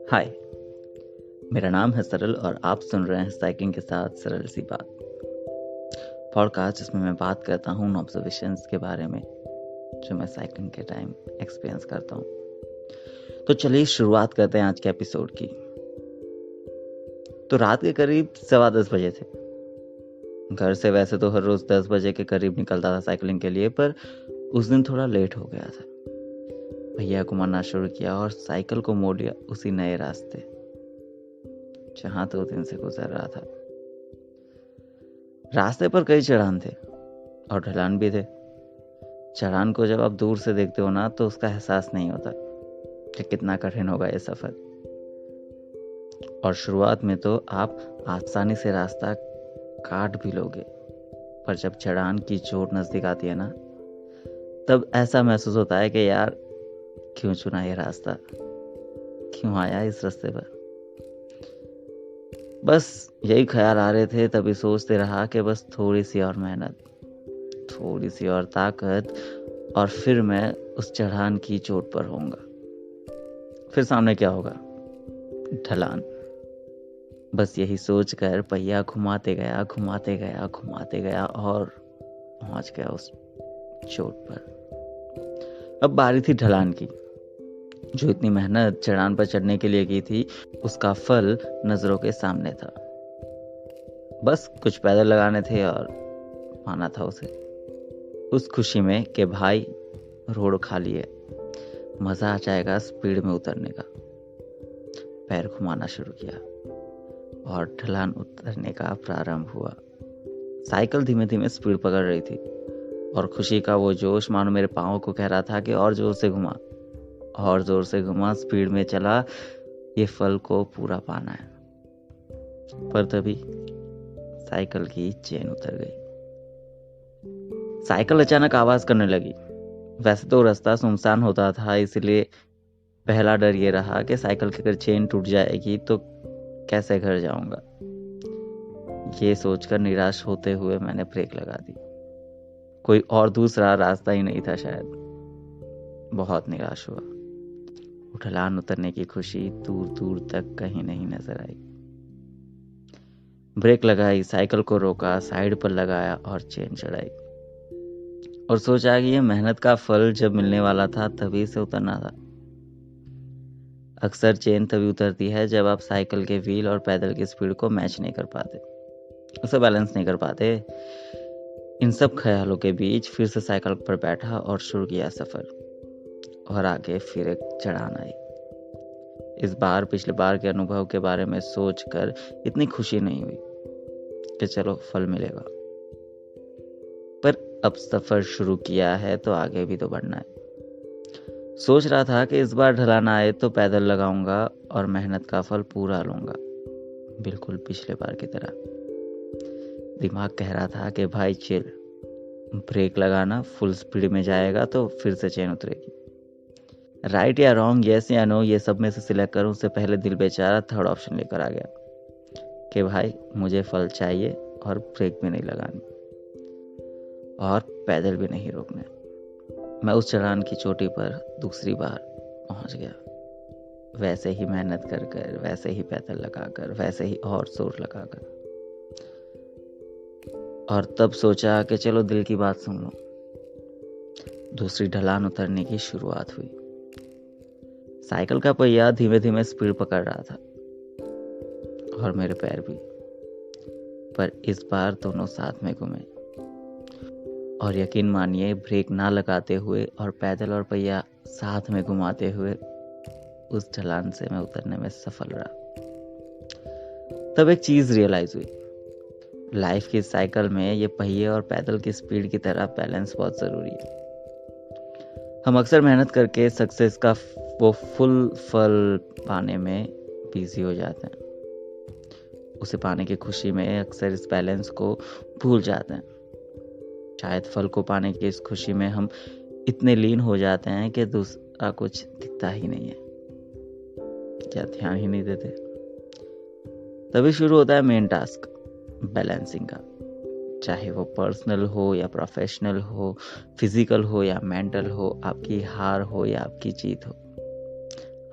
हाय, मेरा नाम है सरल और आप सुन रहे हैं साइकिलिंग के साथ सरल सी बात। पॉडकास्ट जिसमें मैं बात करता हूँ उन ऑब्जर्वेशंस के बारे में जो मैं साइकिलिंग के टाइम एक्सपीरियंस करता हूँ। तो चलिए शुरुआत करते हैं आज के एपिसोड की। तो रात के करीब 10:15 बजे थे। घर से वैसे तो हर रोज 10 बजे के करीब निकलता था साइकिलिंग के लिए, पर उस दिन थोड़ा लेट हो गया था। भैया को मरना शुरू किया और साइकिल को मोड़ लिया उसी नए रास्ते जहाँ 2 दिन से गुजर रहा था। रास्ते पर कई चढ़ान थे और ढलान भी थे। चढ़ान को जब आप दूर से देखते हो ना तो उसका एहसास नहीं होता कि कितना कठिन होगा ये सफर। और शुरुआत में तो आप आसानी से रास्ता काट भी लोगे, पर जब चढ़ान की चोट नजदीक आती है ना, तब ऐसा महसूस होता है कि यार क्यों चुना ये रास्ता, क्यों आया इस रास्ते पर। बस यही ख्याल आ रहे थे, तभी सोचते रहा कि बस थोड़ी सी और मेहनत, थोड़ी सी और ताकत, और फिर मैं उस चढ़ान की चोट पर होऊंगा। फिर सामने क्या होगा? ढलान। बस यही सोचकर पहिया घुमाते गया और पहुंच गया उस चोट पर। अब बारी थी ढलान की। जो इतनी मेहनत चढ़ान पर चढ़ने के लिए की थी, उसका फल नजरों के सामने था। बस कुछ पैदल लगाने थे और पाना था उसे। उस खुशी में कि भाई रोड खाली है, मजा आ जाएगा स्पीड में उतरने का। पैर घुमाना शुरू किया और ढलान उतरने का प्रारंभ हुआ। साइकिल धीमे धीमे स्पीड पकड़ रही थी और खुशी का वो जोश मानो मेरे पाँव को कह रहा था कि और जोर से घुमा, और जोर से घुमा, स्पीड में चला, ये फल को पूरा पाना है। पर तभी साइकिल की चेन उतर गई। साइकिल अचानक आवाज करने लगी। वैसे तो रास्ता सुनसान होता था, इसलिए पहला डर ये रहा कि साइकिल की अगर चेन टूट जाएगी तो कैसे घर जाऊंगा। ये सोचकर निराश होते हुए मैंने ब्रेक लगा दी। कोई और दूसरा रास्ता ही नहीं था शायद। बहुत निराश हुआ। ढलान उतरने की खुशी दूर दूर तक कहीं नहीं नजर आई। ब्रेक लगाई, साइकिल को रोका, साइड पर लगाया और चेन चढ़ाई और सोचा कि ये मेहनत का फल जब मिलने वाला था तभी से उतरना था। अक्सर चेन तभी उतरती है जब आप साइकिल के व्हील और पैदल की स्पीड को मैच नहीं कर पाते, उसे बैलेंस नहीं कर पाते। इन सब ख्यालों के बीच फिर से साइकिल पर बैठा और शुरू किया सफर। और आगे फिर एक चढ़ान आई। इस बार पिछले बार के अनुभव के बारे में सोचकर इतनी खुशी नहीं हुई कि चलो फल मिलेगा, पर अब सफर शुरू किया है तो आगे भी तो बढ़ना है। सोच रहा था कि इस बार ढलान आए तो पैदल लगाऊंगा और मेहनत का फल पूरा लूंगा, बिल्कुल पिछले बार की तरह। दिमाग कह रहा था कि भाई चिल, ब्रेक लगाना, फुल स्पीड में जाएगा तो फिर से चेन उतरेगी। राइट या रॉन्ग, यस या नो, ये सब में से सिलेक्ट करूं उससे पहले दिल बेचारा थर्ड ऑप्शन लेकर आ गया कि भाई मुझे फल चाहिए और ब्रेक भी नहीं लगानी और पैदल भी नहीं रोकने। मैं उस चढ़ान की चोटी पर दूसरी बार पहुंच गया। वैसे ही मेहनत कर कर, वैसे ही पैदल लगाकर, वैसे ही और जोर लगाकर। और तब सोचा कि चलो दिल की बात सुन लो। दूसरी ढलान उतरने की शुरुआत हुई। साइकिल का पहिया धीमे धीमे स्पीड पकड़ रहा था और मेरे पैर भी। पर इस बार दोनों साथ में घूमे और यकीन मानिए ब्रेक ना लगाते हुए और पैदल और पहिया साथ में घुमाते हुए उस ढलान से मैं उतरने में सफल रहा। तब एक चीज रियलाइज हुई, लाइफ की साइकिल में ये पहिए और पैदल की स्पीड की तरह बैलेंस बहुत जरूरी है। हम अक्सर मेहनत करके सक्सेस का वो फुल फल पाने में बिजी हो जाते हैं। उसे पाने की खुशी में अक्सर इस बैलेंस को भूल जाते हैं। शायद फल को पाने की इस खुशी में हम इतने लीन हो जाते हैं कि दूसरा कुछ दिखता ही नहीं है, क्या ध्यान ही नहीं देते। तभी शुरू होता है मेन टास्क, बैलेंसिंग का। चाहे वो पर्सनल हो या प्रोफेशनल हो, फिजिकल हो या मेंटल हो, आपकी हार हो या आपकी जीत हो,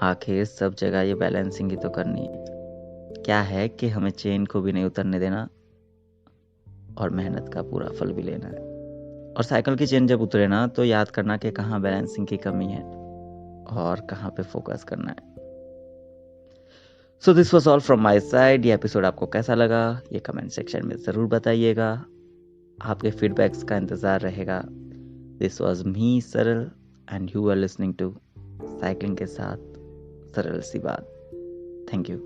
आखिर सब जगह ये बैलेंसिंग ही तो करनी है। क्या है कि हमें चेन को भी नहीं उतरने देना और मेहनत का पूरा फल भी लेना है। और साइकिल की चेन जब उतरे ना तो याद करना कि कहाँ बैलेंसिंग की कमी है और कहाँ पे फोकस करना है। So this was all from my side. ये एपिसोड आपको कैसा लगा ये कमेंट सेक्शन में ज़रूर बताइएगा। आपके फीडबैक्स का इंतज़ार रहेगा। This was me Saral and you are listening to cycling के साथ सरल सी बात। Thank you.